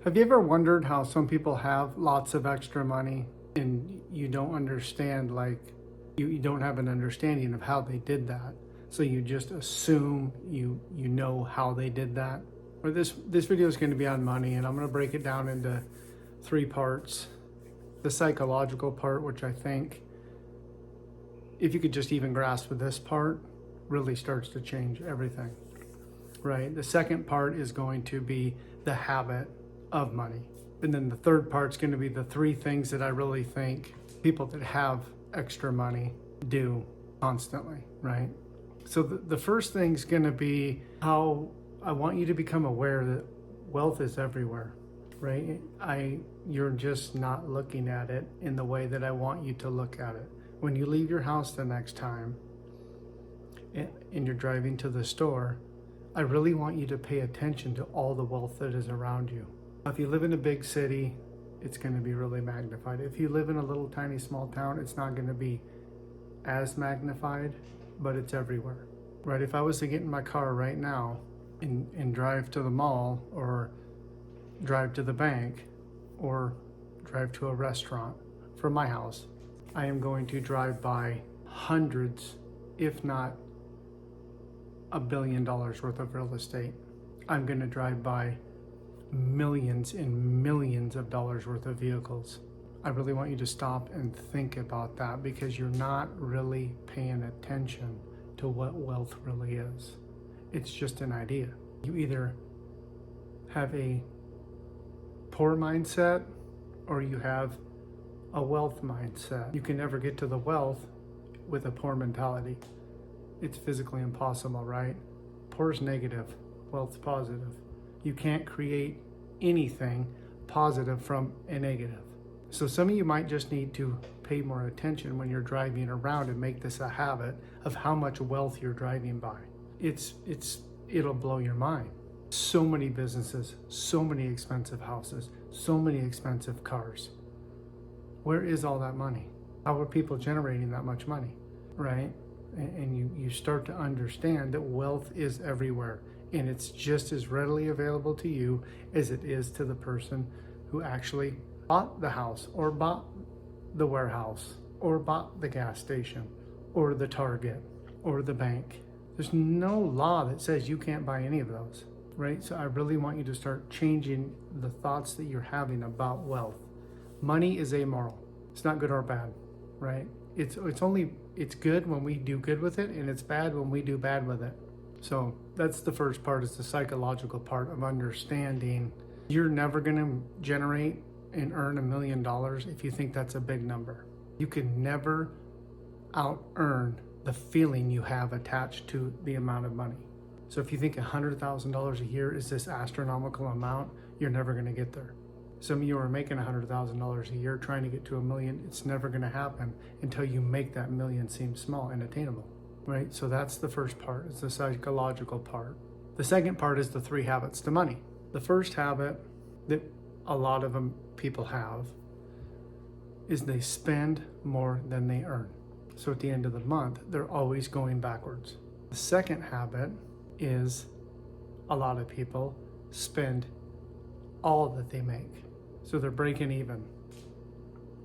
Have you ever wondered how some people have lots of extra money and you don't understand, like you don't have an understanding of how they did that. So you just assume you know how they did that. Or this video is going to be on money, and I'm going to break it down into 3 parts. The psychological part, which I think if you could just even grasp this part, really starts to change everything. Right? The second part is going to be the habit of money. And then the third part's going to be the 3 things that I really think people that have extra money do constantly, right? So the first thing's going to be how I want you to become aware that wealth is everywhere, right? You're just not looking at it in the way that I want you to look at it. When you leave your house the next time and you're driving to the store, I really want you to pay attention to all the wealth that is around you. If you live in a big city, it's going to be really magnified. If you live in a little tiny small town, it's not going to be as magnified, but it's everywhere, right? If I was to get in my car right now and drive to the mall, or drive to the bank, or drive to a restaurant from my house, I am going to drive by hundreds, if not $1 billion worth of real estate. I'm going to drive by millions and millions of dollars worth of vehicles. I really want you to stop and think about that, because you're not really paying attention to what wealth really is. It's just an idea. You either have a poor mindset or you have a wealth mindset. You can never get to the wealth with a poor mentality. It's physically impossible, right? Poor is negative, wealth's positive. You can't create anything positive from a negative. So some of you might just need to pay more attention when you're driving around and make this a habit of how much wealth you're driving by. It'll blow your mind. So many businesses, so many expensive houses, so many expensive cars. Where is all that money? How are people generating that much money, right? And you start to understand that wealth is everywhere, and it's just as readily available to you as it is to the person who actually bought the house, or bought the warehouse, or bought the gas station, or the Target, or the bank. There's no law that says you can't buy any of those, right? So I really want you to start changing the thoughts that you're having about wealth. Money is amoral. It's not good or bad, right? It's good when we do good with it, and it's bad when we do bad with it. So that's the first part, is the psychological part of understanding you're never going to generate and earn $1 million if you think that's a big number. You can never out-earn the feeling you have attached to the amount of money. So if you think $100,000 a year is this astronomical amount, you're never going to get there. Some of you are making $100,000 a year trying to get to $1 million. It's never going to happen until you make that $1 million seem small and attainable, right? So that's the first part, is the psychological part. The second part is the 3 habits to money. The first habit that a lot of people have is they spend more than they earn. So at the end of the month, they're always going backwards. The second habit is a lot of people spend all that they make. So they're breaking even.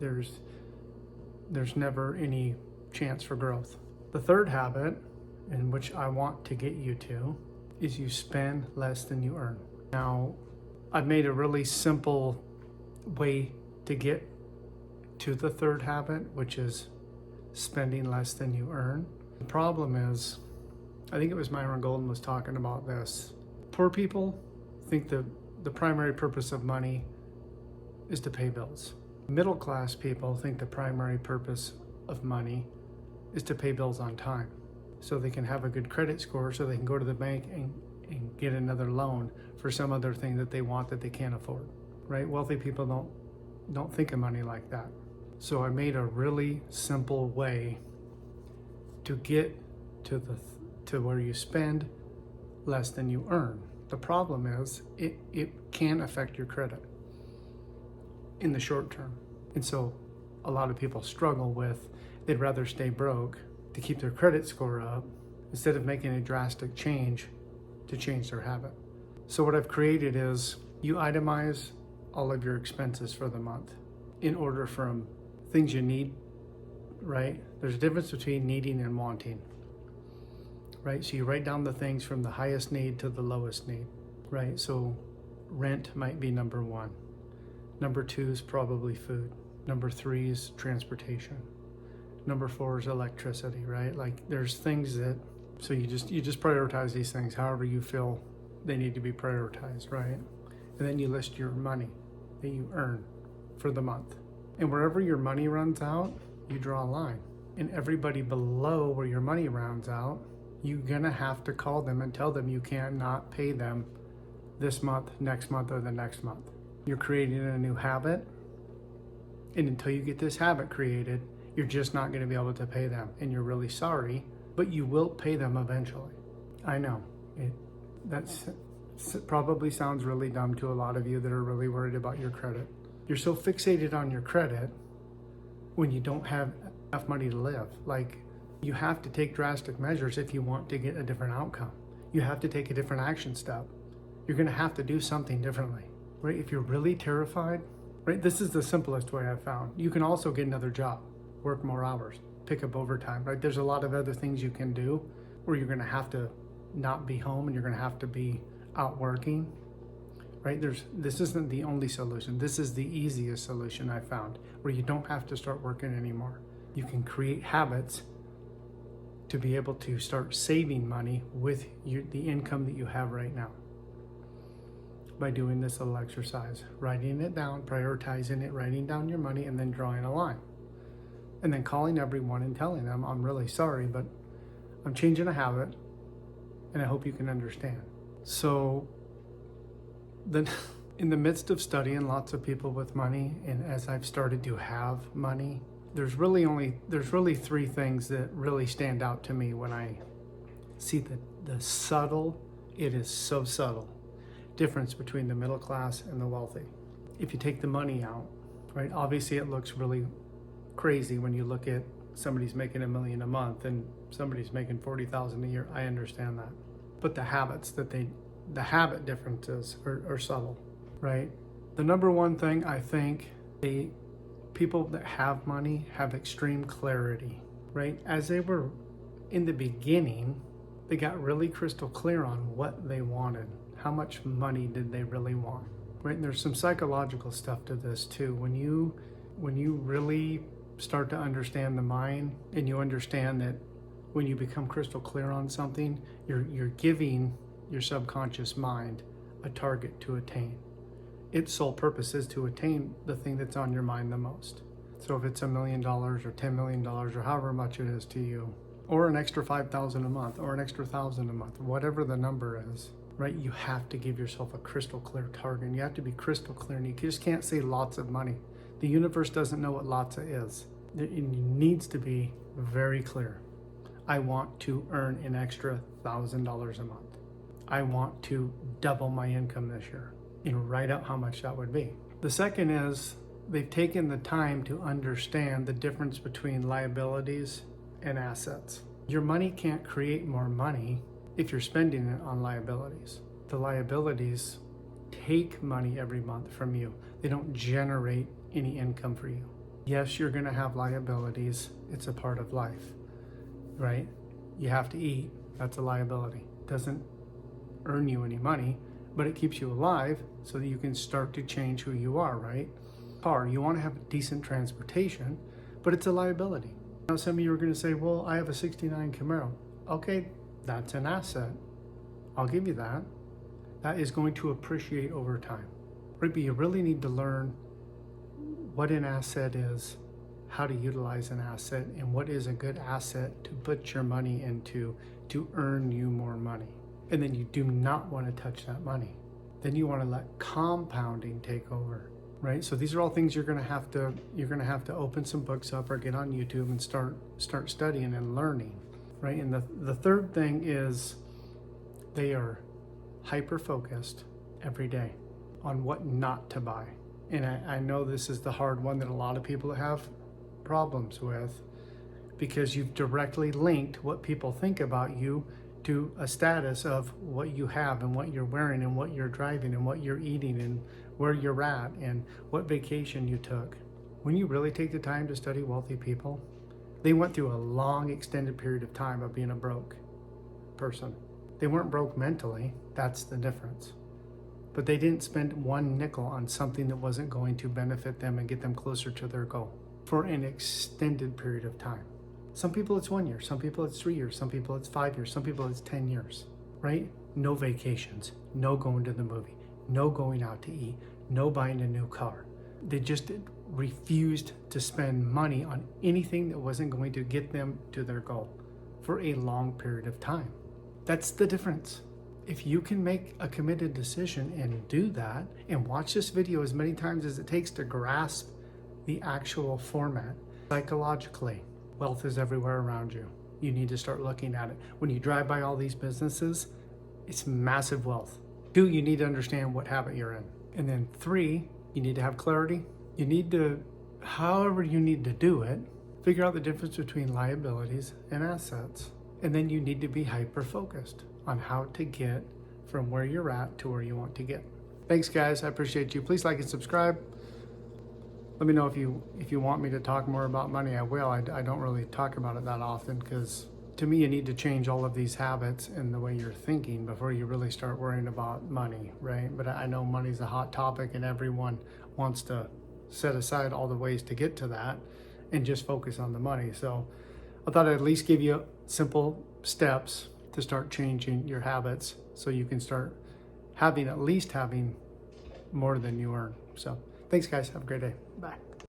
There's never any chance for growth. The third habit, in which I want to get you to, is you spend less than you earn. Now, I've made a really simple way to get to the third habit, which is spending less than you earn. The problem is, I think it was Myron Golden was talking about this. Poor people think the primary purpose of money is to pay bills. Middle class people think the primary purpose of money is to pay bills on time, so they can have a good credit score, so they can go to the bank and get another loan for some other thing that they want that they can't afford, right? Wealthy people don't think of money like that. So I made a really simple way to get to where you spend less than you earn. The problem is it can affect your credit in the short term. And so a lot of people struggle with, they'd rather stay broke to keep their credit score up instead of making a drastic change to change their habit. So what I've created is, you itemize all of your expenses for the month in order from things you need, right? There's a difference between needing and wanting, right? So you write down the things from the highest need to the lowest need, right? So rent might be number one. Number two is probably food. Number three is transportation. Number four is electricity, right? Like there's things that, so you just prioritize these things however you feel they need to be prioritized, right? And then you list your money that you earn for the month. And wherever your money runs out, you draw a line. And everybody below where your money runs out, you're gonna have to call them and tell them you cannot pay them this month, next month, or the next month. You're creating a new habit. And until you get this habit created, you're just not gonna be able to pay them. And you're really sorry, but you will pay them eventually. I know, that probably sounds really dumb to a lot of you that are really worried about your credit. You're so fixated on your credit when you don't have enough money to live. Like, you have to take drastic measures if you want to get a different outcome. You have to take a different action step. You're gonna have to do something differently, right? If you're really terrified, right? This is the simplest way I've found. You can also get another job, work more hours, pick up overtime, right? There's a lot of other things you can do where you're gonna have to not be home and you're gonna have to be out working, right? This isn't the only solution. This is the easiest solution I found, where you don't have to start working anymore. You can create habits to be able to start saving money with the income that you have right now by doing this little exercise, writing it down, prioritizing it, writing down your money, and then drawing a line. And then calling everyone and telling them, I'm really sorry, but I'm changing a habit and I hope you can understand. So then in the midst of studying lots of people with money, and as I've started to have money, there's really three things that really stand out to me when I see the subtle, it is so subtle, difference between the middle class and the wealthy. If you take the money out, right, obviously it looks really crazy when you look at somebody's making $1 million a month and somebody's making $40,000 a year. I understand that. But the habit differences are subtle, right? The number one thing, I think, people that have money have extreme clarity, right? As they were in the beginning, they got really crystal clear on what they wanted. How much money did they really want, right? And there's some psychological stuff to this too. When you really start to understand the mind, and you understand that when you become crystal clear on something, you're giving your subconscious mind a target to attain. Its sole purpose is to attain the thing that's on your mind the most. So if it's $1 million or $10 million or however much it is to you, or an extra $5,000 a month or an extra $1,000 a month, whatever the number is, right? You have to give yourself a crystal clear target, and you have to be crystal clear, and you just can't say lots of money. The universe doesn't know what lots of is. It needs to be very clear. I want to earn an extra $1,000 a month. I want to double my income this year, and write out how much that would be. The second is they've taken the time to understand the difference between liabilities and assets. Your money can't create more money if you're spending it on liabilities. The liabilities take money every month from you. They don't generate any income for you. Yes, you're gonna have liabilities. It's a part of life, right? You have to eat, that's a liability. Doesn't earn you any money, but it keeps you alive so that you can start to change who you are, right? Car, you want to have decent transportation, but it's a liability. Now some of you are going to say, well, I have a 69 Camaro. Okay, that's an asset. I'll give you that. That is going to appreciate over time, right? But you really need to learn what an asset is, how to utilize an asset, and what is a good asset to put your money into to earn you more money. And then you do not want to touch that money. Then you want to let compounding take over, right? So these are all things you're going to have to open some books up or get on YouTube and start studying and learning, right? And the third thing is they are hyper focused every day on what not to buy. And I know this is the hard one that a lot of people have problems with, because you've directly linked what people think about you to a status of what you have and what you're wearing and what you're driving and what you're eating and where you're at and what vacation you took. When you really take the time to study wealthy people, they went through a long extended period of time of being a broke person. They weren't broke mentally, that's the difference. But they didn't spend one nickel on something that wasn't going to benefit them and get them closer to their goal for an extended period of time. Some people it's 1 year, some people it's 3 years, some people it's 5 years, some people it's 10 years, right? No vacations, no going to the movie, no going out to eat, no buying a new car. They just refused to spend money on anything that wasn't going to get them to their goal for a long period of time. That's the difference. If you can make a committed decision and do that and watch this video as many times as it takes to grasp the actual format, psychologically, wealth is everywhere around you. You need to start looking at it. When you drive by all these businesses, it's massive wealth. 2, you need to understand what habit you're in. And then 3, you need to have clarity. You need to, however you need to do it, figure out the difference between liabilities and assets. And then you need to be hyper-focused on how to get from where you're at to where you want to get. Thanks, guys. I appreciate you. Please like and subscribe. Let me know if you want me to talk more about money. I will. I don't really talk about it that often because to me, you need to change all of these habits and the way you're thinking before you really start worrying about money, right? But I know money's a hot topic and everyone wants to set aside all the ways to get to that and just focus on the money. So I thought I'd at least give you simple steps to start changing your habits so you can start having more than you earn. So thanks, guys. Have a great day. Bye.